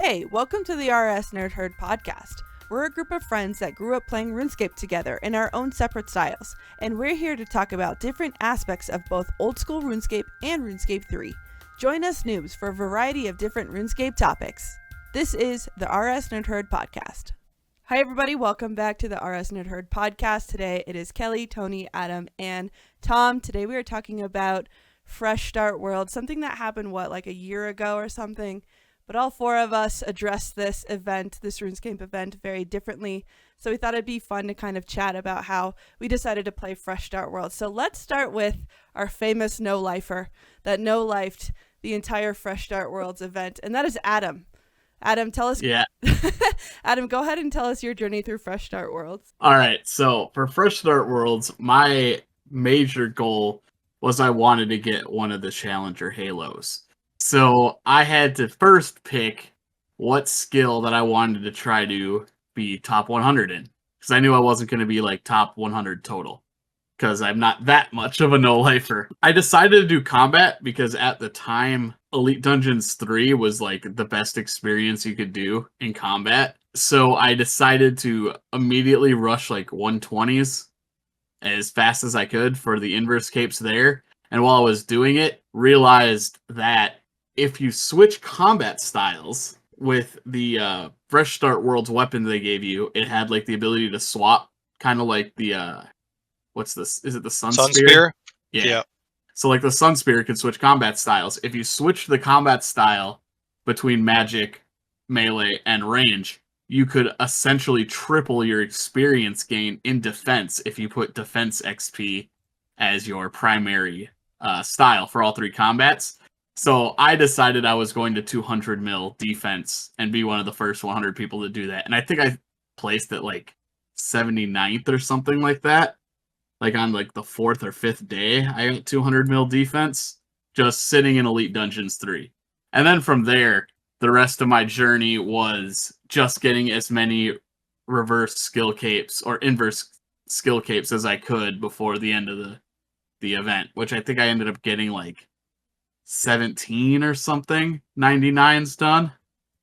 Hey, welcome to the RS Nerd Herd podcast. We're a group of friends that grew up playing RuneScape together in our own separate styles, and we're here to talk about different aspects of both old school RuneScape and RuneScape 3. Join us noobs for a variety of different RuneScape topics. This is the RS Nerd Herd podcast. Hi everybody, welcome back to the RS Nerd Herd podcast. Today it is Kelly, Tony, Adam, and Tom. Today we are talking about Fresh Start World, something that happened, like a year ago or something? But all four of us addressed this RuneScape event very differently. So we thought it'd be fun to kind of chat about how we decided to play Fresh Start World. So let's start with our famous no-lifer that no-lifed the entire Fresh Start Worlds event, and that is Adam. Adam, tell us. Yeah. Adam, go ahead and tell us your journey through Fresh Start Worlds. All right. So for Fresh Start Worlds, my major goal was I wanted to get one of the Challenger Halos. So I had to first pick what skill that I wanted to try to be top 100 in, because I knew I wasn't going to be like top 100 total, because I'm not that much of a no-lifer. I decided to do combat because at the time, Elite Dungeons 3 was like the best experience you could do in combat. So I decided to immediately rush like 120s as fast as I could for the inverse capes there. And while I was doing it, realized that if you switch combat styles with the Fresh Start Worlds weapon they gave you, it had like the ability to swap, kind of like the what's this? Is it the Sun Spear? Yeah. So like the Sun Spear could switch combat styles. If you switch the combat style between magic, melee, and range, you could essentially triple your experience gain in defense if you put defense XP as your primary style for all three combats. So I decided I was going to 200 mil defense and be one of the first 100 people to do that. And I think I placed at like 79th or something like that. Like on like the 4th or 5th day, I got 200 mil defense just sitting in Elite Dungeons 3. And then from there, the rest of my journey was just getting as many reverse skill capes or inverse skill capes as I could before the end of the event, which I think I ended up getting like 17 or something, 99s done.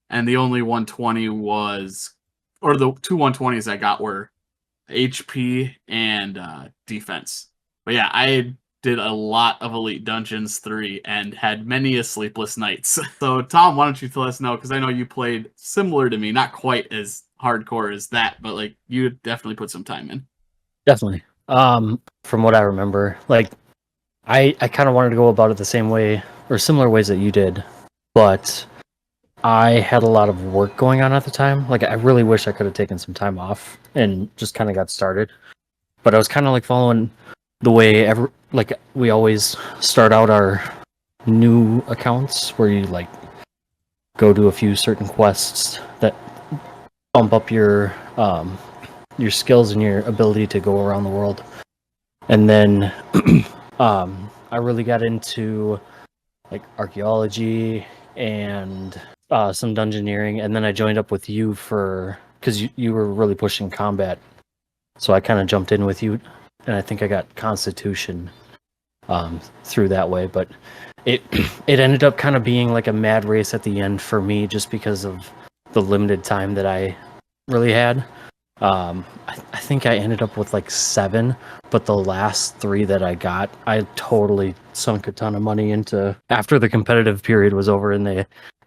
And the only 120 was, or the two 120s I got were HP and defense. But yeah, I did a lot of Elite Dungeons 3 and had many a sleepless nights. So Tom, why don't you let us know, because I know you played similar to me, not quite as hardcore as that, but like you definitely put some time in. Definitely. From what I remember, like I kind of wanted to go about it the same way or similar ways that you did, but I had a lot of work going on at the time. Like I really wish I could have taken some time off and just kind of got started. But I was kind of like following the way we always start out our new accounts, where you like go do a few certain quests that bump up your skills and your ability to go around the world. And then I really got into like archaeology and some dungeoneering, and then I joined up with you because you were really pushing combat, so I kind of jumped in with you, and I think I got Constitution through that way. But it ended up kind of being like a mad race at the end for me, just because of the limited time that I really had. I think I ended up with like 7, but the last 3 that I got, I totally sunk a ton of money into after the competitive period was over, and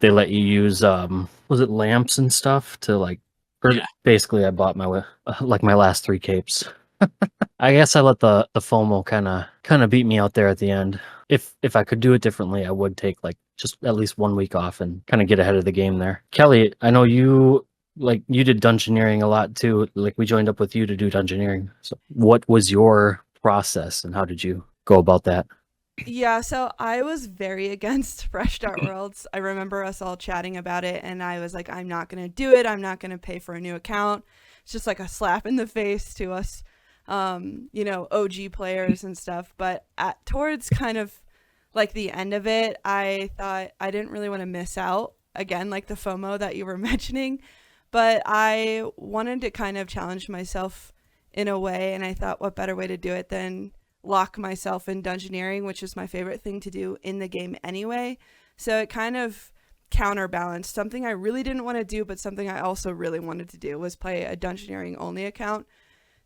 they let you use was it lamps and stuff to like, or yeah. Basically I bought my last 3 capes. I guess I let the FOMO kind of beat me out there at the end. If I could do it differently, I would take like just at least 1 week off and kind of get ahead of the game there. Kelly, I know you did dungeoneering a lot too. Like we joined up with you to do dungeoneering. So what was your process and how did you go about that? Yeah, so I was very against Fresh Start Worlds. I remember us all chatting about it, and I was like, I'm not going to do it. I'm not going to pay for a new account. It's just like a slap in the face to us, OG players and stuff. But towards kind of like the end of it, I thought I didn't really want to miss out, again, like the FOMO that you were mentioning. But I wanted to kind of challenge myself in a way, and I thought what better way to do it than lock myself in dungeoneering, which is my favorite thing to do in the game anyway. So it kind of counterbalance. Something I really didn't want to do, but something I also really wanted to do was play a Dungeoneering only account.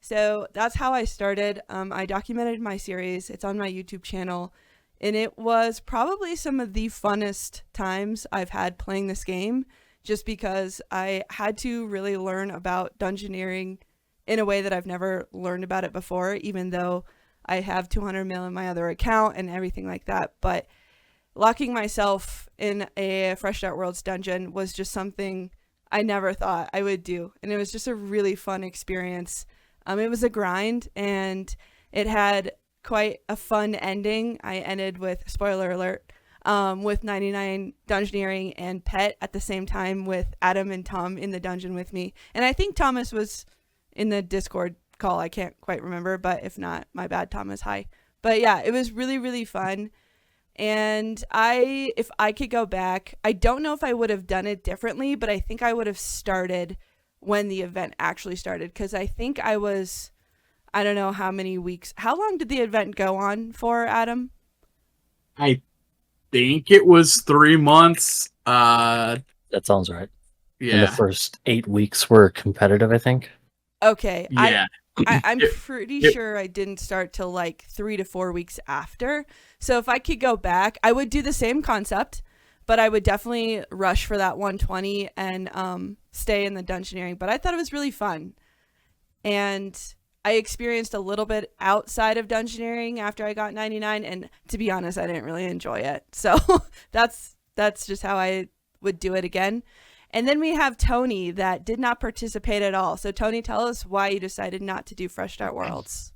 So that's how I started. I documented my series. It's on my YouTube channel. And it was probably some of the funnest times I've had playing this game, just because I had to really learn about Dungeoneering in a way that I've never learned about it before, even though I have 200 mil in my other account and everything like that. But locking myself in a Fresh Start Worlds dungeon was just something I never thought I would do. And it was just a really fun experience. It was a grind, and it had quite a fun ending. I ended with, spoiler alert, with 99 Dungeoneering and Pet at the same time, with Adam and Tom in the dungeon with me. And I think Thomas was in the Discord call. I can't quite remember, but if not, my bad, Thomas. Hi. But yeah, it was really, really fun. And if I could go back, I don't know if I would have done it differently, but I think I would have started when the event actually started, because I think I don't know how many weeks. How long did the event go on for, Adam? I think it was 3 months. That sounds right. Yeah. And the first 8 weeks were competitive, I think. Okay. Yeah. I'm pretty sure I didn't start till like 3 to 4 weeks after. So if I could go back, I would do the same concept, but I would definitely rush for that 120 and stay in the Dungeoneering. But I thought it was really fun. And I experienced a little bit outside of Dungeoneering after I got 99, and to be honest, I didn't really enjoy it. So that's just how I would do it again. And then we have Tony that did not participate at all. So Tony, tell us why you decided not to do Fresh Start Worlds.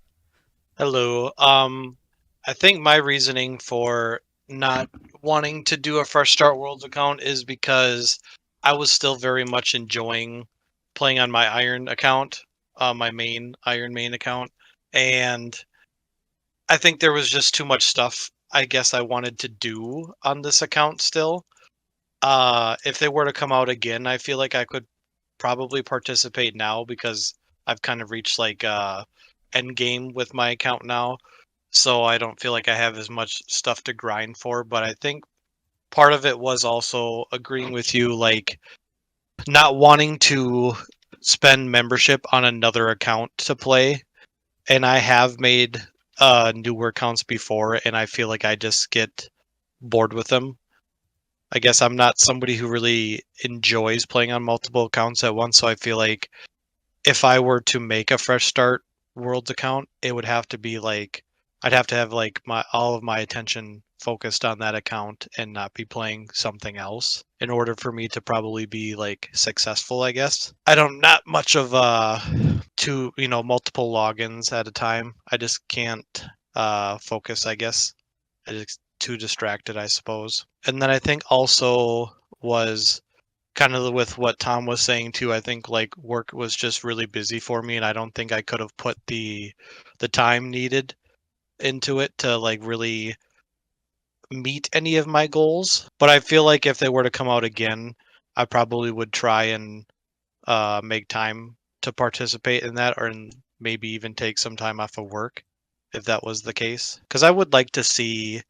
Hello. I think my reasoning for not wanting to do a Fresh Start Worlds account is because I was still very much enjoying playing on my Iron account, my main Iron main account, and I think there was just too much stuff I guess I wanted to do on this account still. If they were to come out again, I feel like I could probably participate now, because I've kind of reached like end game with my account now, so I don't feel like I have as much stuff to grind for. But I think part of it was also agreeing with you, like not wanting to spend membership on another account to play. And I have made newer accounts before, and I feel like I just get bored with them. I guess I'm not somebody who really enjoys playing on multiple accounts at once, so I feel like if I were to make a Fresh Start Worlds account, it would have to be like I'd have to have like all of my attention focused on that account and not be playing something else in order for me to probably be like successful, I guess. I don't not much of multiple logins at a time. I just can't focus, I guess. I just too distracted, I suppose. And then I think also was kind of with what Tom was saying too. I think like work was just really busy for me, and I don't think I could have put the time needed into it to like really meet any of my goals. But I feel like if they were to come out again, I probably would try and make time to participate in that, or maybe even take some time off of work if that was the case, because I would like to see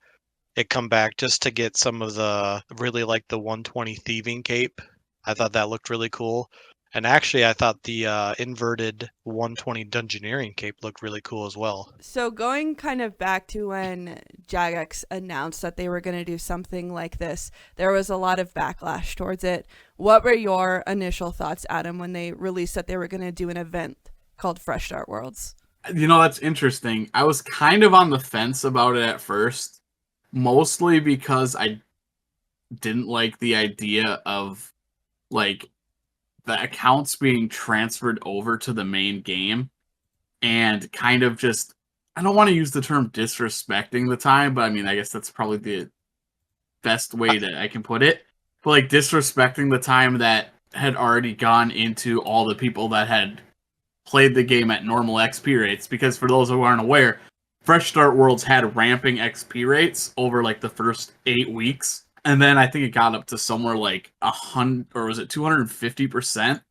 it come back just to get some of the really like the 120 thieving cape. I thought that looked really cool. And actually, I thought the inverted 120 Dungeoneering cape looked really cool as well. So going kind of back to when Jagex announced that they were going to do something like this, there was a lot of backlash towards it. What were your initial thoughts, Adam, when they released that they were going to do an event called Fresh Start Worlds? You know, that's interesting. I was kind of on the fence about it at first, mostly because I didn't like the idea of like the accounts being transferred over to the main game, and kind of just, I don't want to use the term disrespecting the time, but I mean, I guess that's probably the best way that I can put it. But like disrespecting the time that had already gone into all the people that had played the game at normal XP rates, because for those who aren't aware, Fresh Start Worlds had ramping XP rates over like the first 8 weeks. And then I think it got up to somewhere like 100, or was it 250%?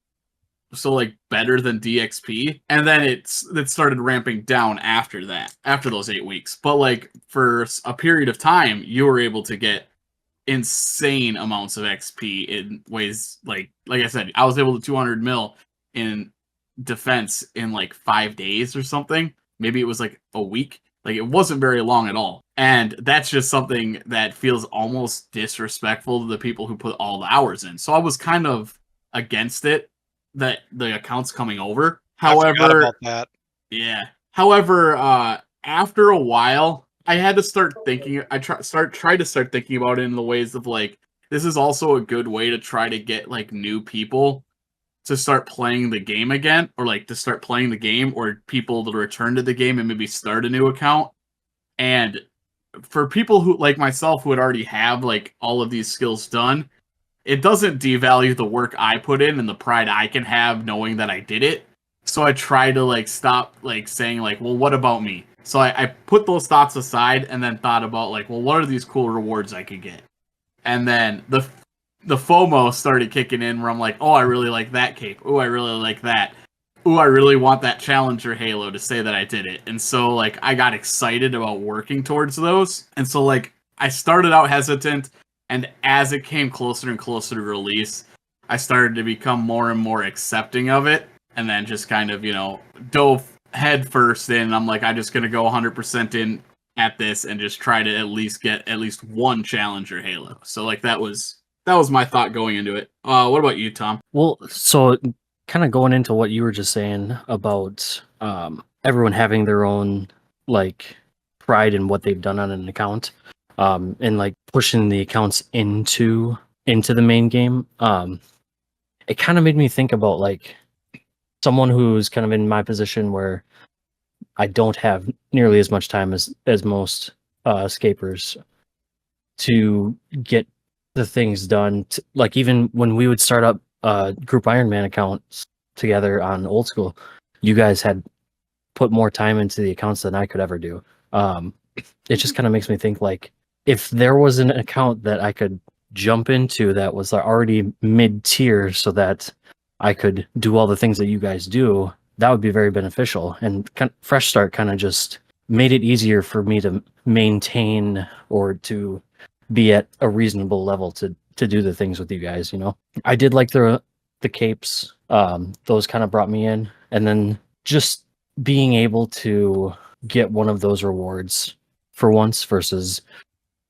So like better than DXP. And then it started ramping down after that, after those 8 weeks. But like for a period of time, you were able to get insane amounts of XP in ways like I said, I was able to 200 mil in defense in like 5 days or something. Maybe it was like a week. Like, it wasn't very long at all. And that's just something that feels almost disrespectful to the people who put all the hours in. So I was kind of against it, that the account's coming over. I forgot However, about that. yeah. However, after a while, I had to start thinking. I tried to start thinking about it in the ways of like, this is also a good way to try to get like new people to start playing the game again, or like to start playing the game, or people to return to the game and maybe start a new account. And for people who like myself who would already have like all of these skills done, it doesn't devalue the work I put in and the pride I can have knowing that I did it. So I try to like stop like saying like, well, what about me? So I put those thoughts aside and then thought about like, well, what are these cool rewards I could get? And then the FOMO started kicking in where I'm like, oh, I really like that cape. Oh, I really like that. Oh, I really want that Challenger Halo to say that I did it. And so like I got excited about working towards those. And so like I started out hesitant, and as it came closer and closer to release, I started to become more and more accepting of it, and then just kind of, dove head first in. I'm like, I'm just going to go 100% in at this and just try to at least get at least one Challenger Halo. So like that was my thought going into it. What about you, Tom? Well, so kind of going into what you were just saying about everyone having their own like pride in what they've done on an account, and like pushing the accounts into the main game. It kind of made me think about like someone who's kind of in my position where I don't have nearly as much time as most escapers to get the things done. Like even when we would start up group Iron Man accounts together on old school, you guys had put more time into the accounts than I could ever do. It just kind of makes me think like, if there was an account that I could jump into that was already mid-tier so that I could do all the things that you guys do, that would be very beneficial. And Fresh Start kind of just made it easier for me to maintain or to be at a reasonable level to do the things with you guys, I did like the capes. Those kind of brought me in. And then just being able to get one of those rewards for once versus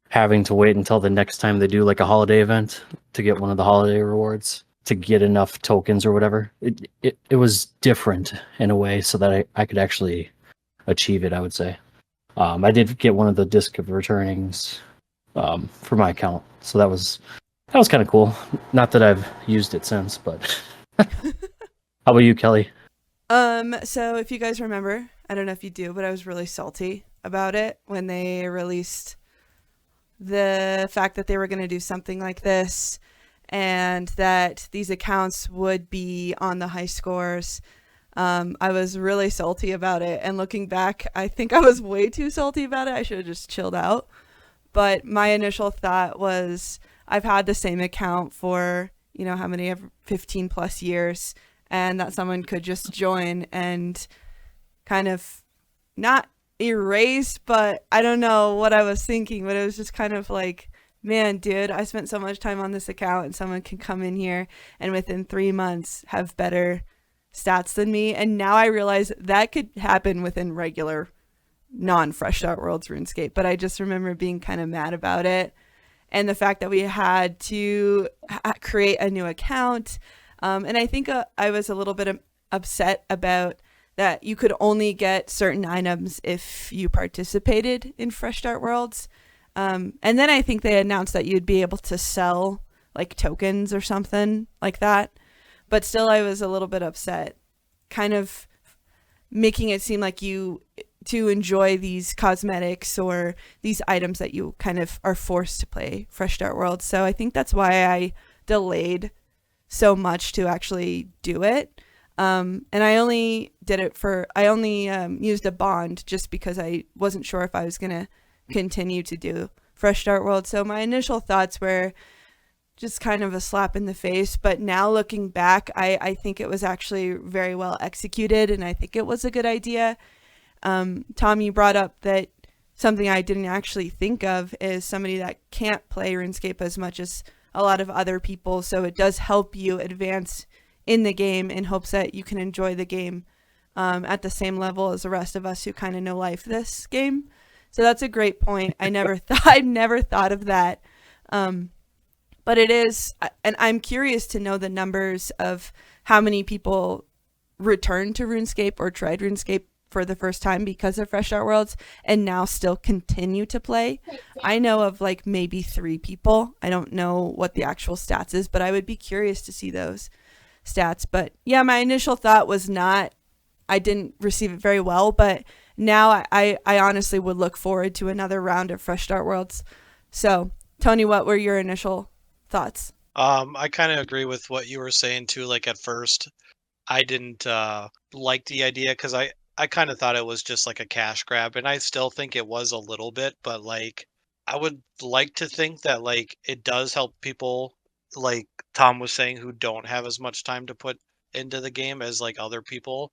having to wait until the next time they do like a holiday event to get one of the holiday rewards to get enough tokens or whatever. It was different in a way so that I could actually achieve it, I would say. I did get one of the Disc of Returnings for my account, so that was kind of cool. Not that I've used it since, but how about you, Kelly? So if you guys remember, I don't know if you do, but I was really salty about it when they released the fact that they were going to do something like this and that these accounts would be on the high scores. I was really salty about it, and looking back, I think I was way too salty about it. I should have just chilled out. But my initial thought was, I've had the same account for, how many, 15 plus years, and that someone could just join and kind of not erase, but I don't know what I was thinking, but it was just kind of like, man, dude, I spent so much time on this account, and someone can come in here and within 3 months have better stats than me. And now I realize that could happen within regular non-Fresh Start Worlds RuneScape, but I just remember being kind of mad about it, and the fact that we had to create a new account, and I think I was a little bit upset about that you could only get certain items if you participated in Fresh Start Worlds, and then I think they announced that you'd be able to sell like tokens or something like that, but still I was a little bit upset, kind of making it seem like you to enjoy these cosmetics or these items that you kind of are forced to play Fresh Start Worlds. So I think that's why I delayed so much to actually do it. And I only did it used a bond just because I wasn't sure if I was going to continue to do Fresh Start World. So my initial thoughts were just kind of a slap in the face, but now looking back, I think it was actually very well executed, and I think it was a good idea. Tom, you brought up that something I didn't actually think of is somebody that can't play RuneScape as much as a lot of other people. So it does help you advance in the game in hopes that you can enjoy the game at the same level as the rest of us who kind of know life this game. So that's a great point. I never thought of that. But it is, and I'm curious to know the numbers of how many people returned to RuneScape or tried RuneScape for the first time because of Fresh Start Worlds and now still continue to play. I know of like maybe 3 people. I don't know what the actual stats is, but I would be curious to see those stats. But yeah, my initial thought was not, I didn't receive it very well, but now I honestly would look forward to another round of Fresh Start Worlds. So, Tony, what were your initial thoughts? I kind of agree with what you were saying too. Like at first, I didn't like the idea because I kind of thought it was just like a cash grab, and I still think it was a little bit. But like, I would like to think that like it does help people, like Tom was saying, who don't have as much time to put into the game as like other people,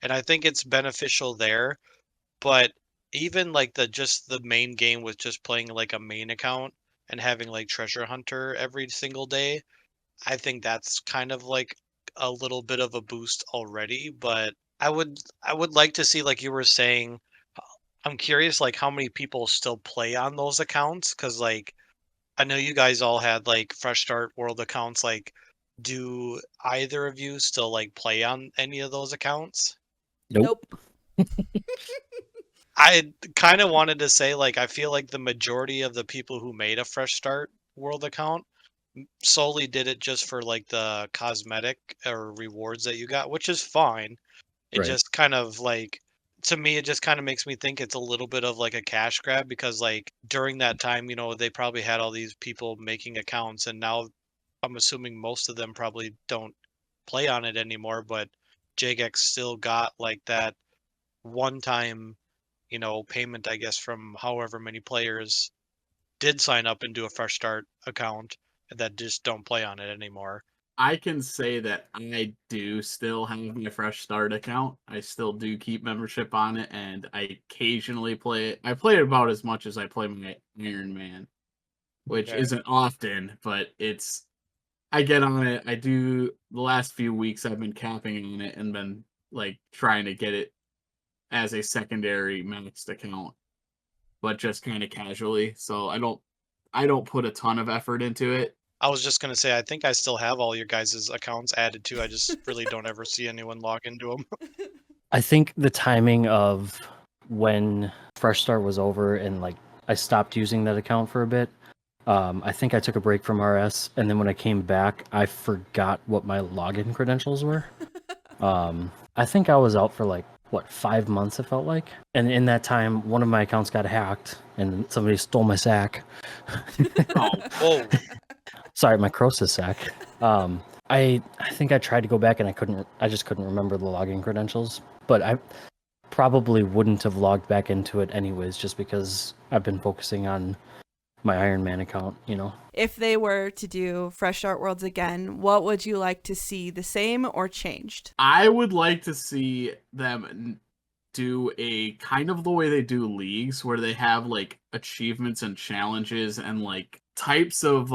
and I think it's beneficial there. But even like the main game with just playing like a main account and having like treasure hunter every single day, I think that's kind of like a little bit of a boost already. But I would like to see, like you were saying, I'm curious like how many people still play on those accounts, because like I know you guys all had like Fresh Start World accounts. Like, do either of you still like play on any of those accounts? Nope. I kind of wanted to say, like, I feel like the majority of the people who made a Fresh Start World account solely did it just for like the cosmetic or rewards that you got, which is fine. It Right. just kind of like, to me, it just kind of makes me think it's a little bit of like a cash grab, because like during that time, they probably had all these people making accounts, and now I'm assuming most of them probably don't play on it anymore, but Jagex still got like that one time, payment, I guess, from however many players did sign up and do a fresh start account that just don't play on it anymore. I can say that I do still have my Fresh Start account. I still do keep membership on it, and I occasionally play it. I play it about as much as I play my Iron Man, which Okay. isn't often, but I get on it. I do the last few weeks I've been capping on it and been like trying to get it as a secondary maxed account, but just kind of casually. So I don't put a ton of effort into it. I was just gonna say, I think I still have all your guys' accounts added too. I just really don't ever see anyone log into them. I think the timing of when Fresh Start was over and like I stopped using that account for a bit. I think I took a break from RS, and then when I came back, I forgot what my login credentials were. I think I was out for like 5 months. It felt like, and in that time, one of my accounts got hacked, and somebody stole my sack. Oh, Whoa. Sorry, my Croesus sack. I think I tried to go back and I just couldn't remember the login credentials. But I probably wouldn't have logged back into it anyways, just because I've been focusing on my Iron Man account, If they were to do Fresh Start Worlds again, what would you like to see the same or changed? I would like to see them do a kind of the way they do leagues, where they have like achievements and challenges and like types of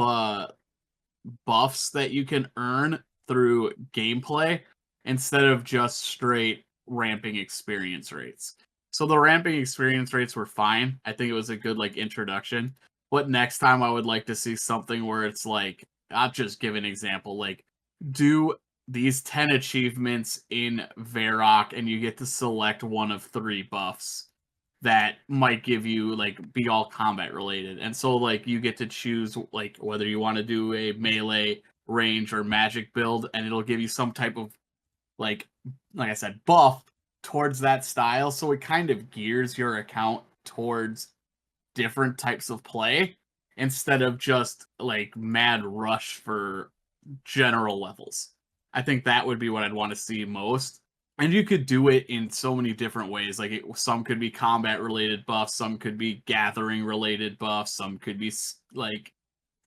buffs that you can earn through gameplay instead of just straight ramping experience rates. So the ramping experience rates were fine. I think it was a good like introduction. But next time I would like to see something where it's like, I'll just give an example, like do these 10 achievements in Varrock and you get to select one of 3 buffs that might give you like be all combat related. And so like you get to choose like whether you want to do a melee, range, or magic build, and it'll give you some type of like I said, buff towards that style. So it kind of gears your account towards different types of play instead of just like mad rush for general levels. I think that would be what I'd want to see most. And you could do it in so many different ways. Like some could be combat related buffs, some could be gathering related buffs, some could be like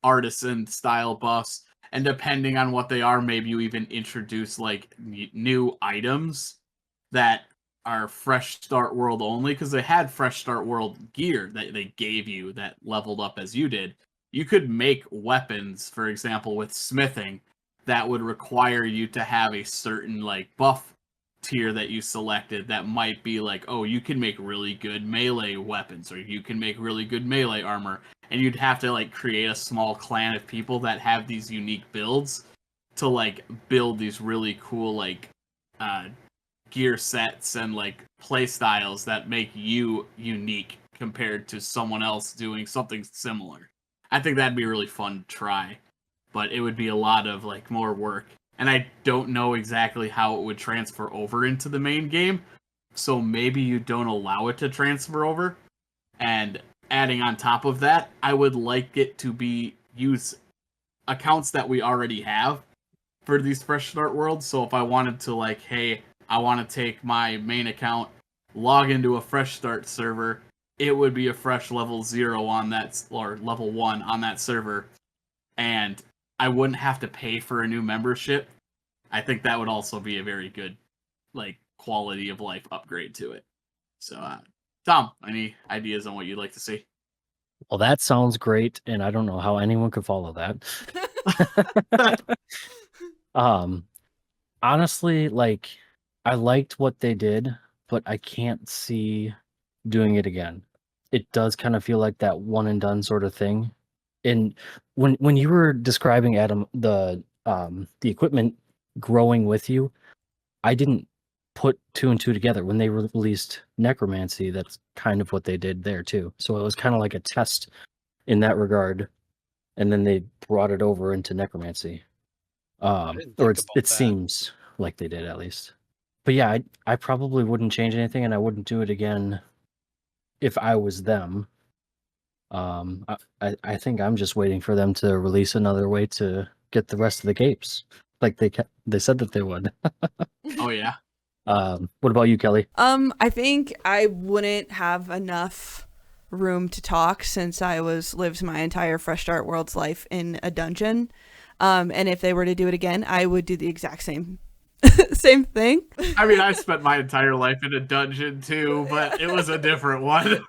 artisan style buffs. And depending on what they are, maybe you even introduce like new items that are Fresh Start World only, because they had Fresh Start World gear that they gave you that leveled up as you did. You could make weapons, for example, with smithing, that would require you to have a certain like buff tier that you selected that might be like, oh, you can make really good melee weapons, or you can make really good melee armor, and you'd have to like create a small clan of people that have these unique builds to like build these really cool like uh gear sets and like play styles that make you unique compared to someone else doing something similar. I think that'd be really fun to try, but it would be a lot of like more work. And I don't know exactly how it would transfer over into the main game, so maybe you don't allow it to transfer over. And adding on top of that, I would like it to be use accounts that we already have for these fresh start worlds. So if I wanted to like, hey, I want to take my main account, log into a fresh start server, it would be a fresh level 0 on that, or level 1 on that server, and I wouldn't have to pay for a new membership. I think that would also be a very good like quality of life upgrade to it. So Tom, any ideas on what you'd like to see? Well, that sounds great, and I don't know how anyone could follow that. Honestly, like I liked what they did, but I can't see doing it again. It does kind of feel like that one and done sort of thing. And when you were describing Adam the equipment growing with you, I didn't put two and two together. When they released Necromancy, that's kind of what they did there too. So it was kind of like a test in that regard, and then they brought it over into Necromancy. didn't Or think about it that. seems like they did at least. But yeah, I probably wouldn't change anything, and I wouldn't do it again if I was them. I think I'm just waiting for them to release another way to get the rest of the capes, like they said that they would. Oh yeah. What about you, Kelly? I think I wouldn't have enough room to talk since I lived my entire Fresh Start World's life in a dungeon. And if they were to do it again, I would do the exact same same thing. I mean, I spent my entire life in a dungeon too, but it was a different one.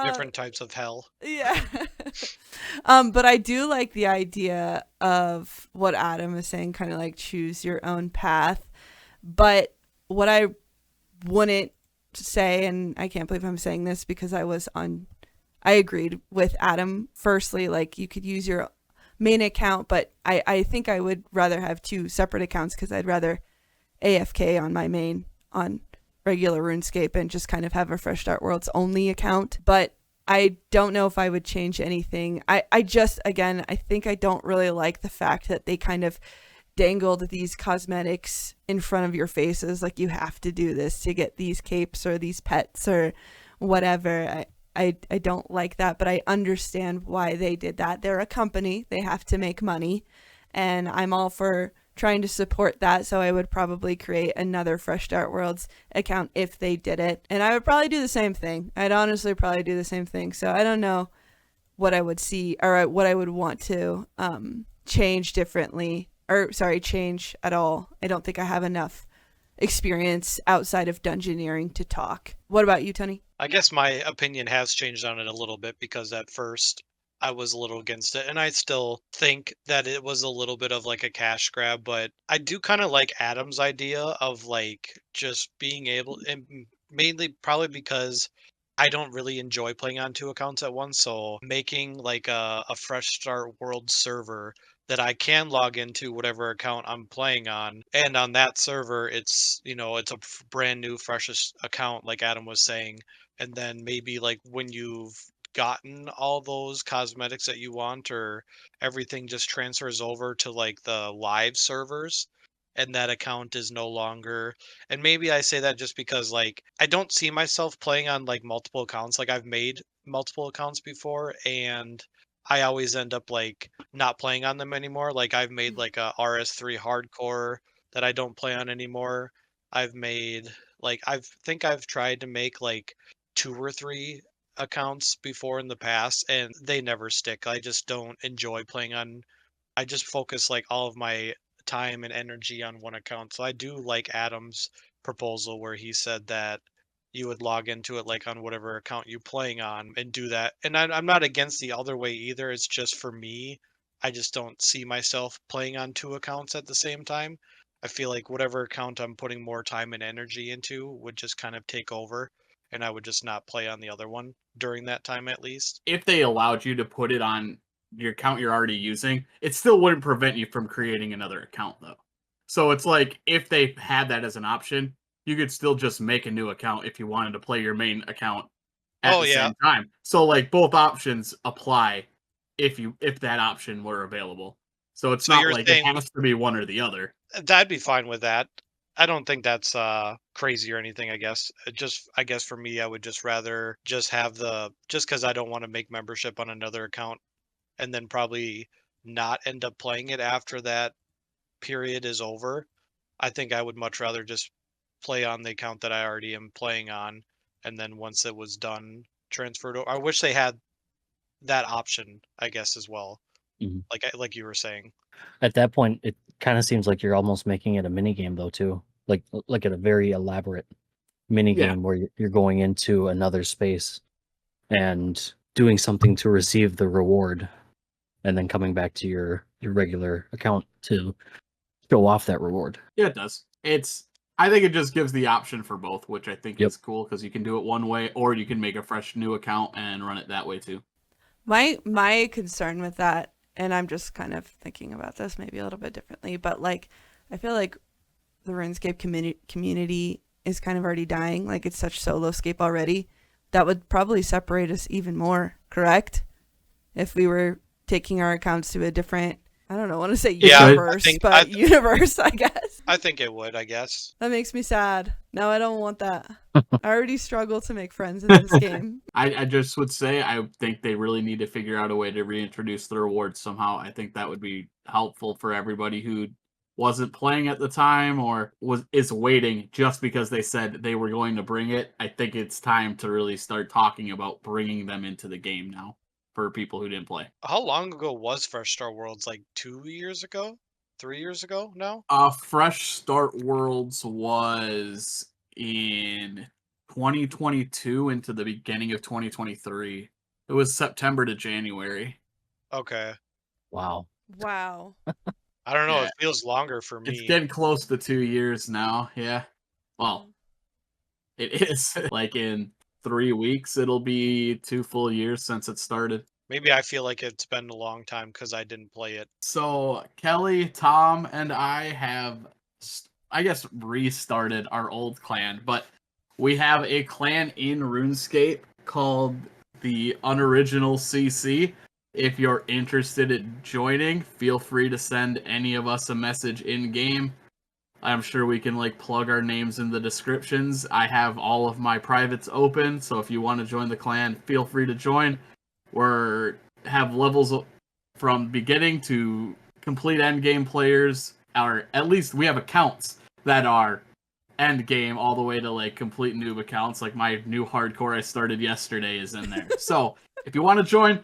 Different types of hell. Yeah. But I do like the idea of what Adam is saying, kind of like choose your own path. But what I wouldn't say, and I can't believe I'm saying this because I agreed with Adam. Firstly, like you could use your main account, but I think I would rather have two separate accounts because I'd rather AFK on my main on regular RuneScape and just kind of have a Fresh Start Worlds only account. But I don't know if I would change anything. I just, again, I think I don't really like the fact that they kind of dangled these cosmetics in front of your faces. Like you have to do this to get these capes or these pets or whatever. I don't like that, but I understand why they did that. They're a company. They have to make money. And I'm all for trying to support that. So I would probably create another Fresh Start Worlds account if they did it. And I would probably do the same thing. I'd honestly probably do the same thing. So I don't know what I would see or what I would want to change differently. Or sorry, change at all. I don't think I have enough experience outside of dungeoneering to talk. What about you, Tony? I guess my opinion has changed on it a little bit because at first I was a little against it, and I still think that it was a little bit of like a cash grab, but I do kind of like Adam's idea of like just being able, and mainly probably because I don't really enjoy playing on two accounts at once, so making like a fresh start world server that I can log into whatever account I'm playing on, and on that server it's a brand new freshest account like Adam was saying, and then maybe like when you've gotten all those cosmetics that you want or everything just transfers over to like the live servers and that account is no longer, and maybe I say that just because like I don't see myself playing on like multiple accounts. Like I've made multiple accounts before and I always end up like not playing on them anymore. Like I've made like a RS3 hardcore that I don't play on anymore. I've made like I've tried to make like two or three accounts before in the past and they never stick. I just don't enjoy playing on, I just focus like all of my time and energy on one account. So I do like Adam's proposal where he said that you would log into it like on whatever account you're playing on and do that. And I'm not against the other way either. It's just for me, I just don't see myself playing on two accounts at the same time. I feel like whatever account I'm putting more time and energy into would just kind of take over, and I would just not play on the other one during that time at least. If they allowed you to put it on your account you're already using, it still wouldn't prevent you from creating another account, though. So it's like, if they had that as an option, you could still just make a new account if you wanted to play your main account at Oh, the yeah. same time. So like both options apply if that option were available. So it's So not you're like saying it has to be one or the other. I'd be fine with that. I don't think that's crazy or anything, I guess. I guess for me I would just rather just have just because I don't want to make membership on another account and then probably not end up playing it after that period is over. I think I would much rather just play on the account that I already am playing on, and then once it was done, transferred over. I wish they had that option, I guess, as well. Mhm. Like you were saying. At that point, it kind of seems like you're almost making it a mini game, though, too. Like at a very elaborate mini Yeah. game where you're going into another space and doing something to receive the reward, and then coming back to your regular account to show off that reward. Yeah, it does. I think it just gives the option for both, which I think Yep. is cool because you can do it one way, or you can make a fresh new account and run it that way too. My concern with that, and I'm just kind of thinking about this maybe a little bit differently, but like I feel like the RuneScape community is kind of already dying. Like it's such solo-scape already. That would probably separate us even more, correct? If we were taking our accounts to a different, I don't know, I want to say Yeah, universe, but universe, I guess. I think it would, I guess. That makes me sad. No, I don't want that. I already struggle to make friends in this game. I just would say I think they really need to figure out a way to reintroduce the rewards somehow. I think that would be helpful for everybody who wasn't playing at the time or is waiting just because they said they were going to bring it. I think it's time to really start talking about bringing them into the game now for people who didn't play. How long ago was Fresh Star Worlds? Like 2 years ago? 3 years ago now? Fresh Start Worlds was in 2022 into the beginning of 2023. It was September to January. Okay. Wow. Wow. I don't know. Yeah. It feels longer for me. It's getting close to 2 years now. Yeah. Well, it is. Like in 3 weeks, it'll be 2 full years since it started. Maybe I feel like it's been a long time because I didn't play it. So Kelly, Tom, and I have, I guess, restarted our old clan, but we have a clan in RuneScape called the Unoriginal CC. If you're interested in joining, feel free to send any of us a message in game. I'm sure we can plug our names in the descriptions. I have all of my privates open, so if you want to join the clan, feel free to join. Have levels from beginning to complete end game players, or at least we have accounts that are end game all the way to complete noob accounts. Like my new hardcore I started yesterday is in there. So if you want to join,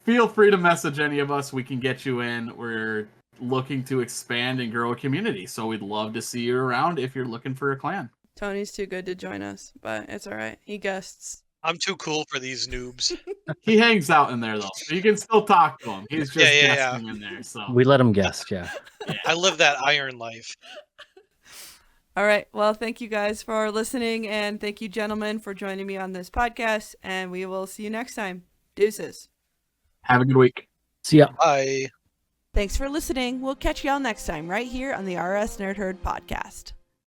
feel free to message any of us. We can get you in. We're looking to expand and grow a community, so we'd love to see you around if you're looking for a clan. Tony's too good to join us, but it's all right. He guests. I'm too cool for these noobs. He hangs out in there though, so you can still talk to him. He's just guessing in there. So We let him guess, yeah. I live that iron life. All right. Well, thank you guys for listening, and thank you, gentlemen, for joining me on this podcast, and we will see you next time. Deuces. Have a good week. See ya. Bye. Thanks for listening. We'll catch y'all next time right here on the RS Nerd Herd podcast.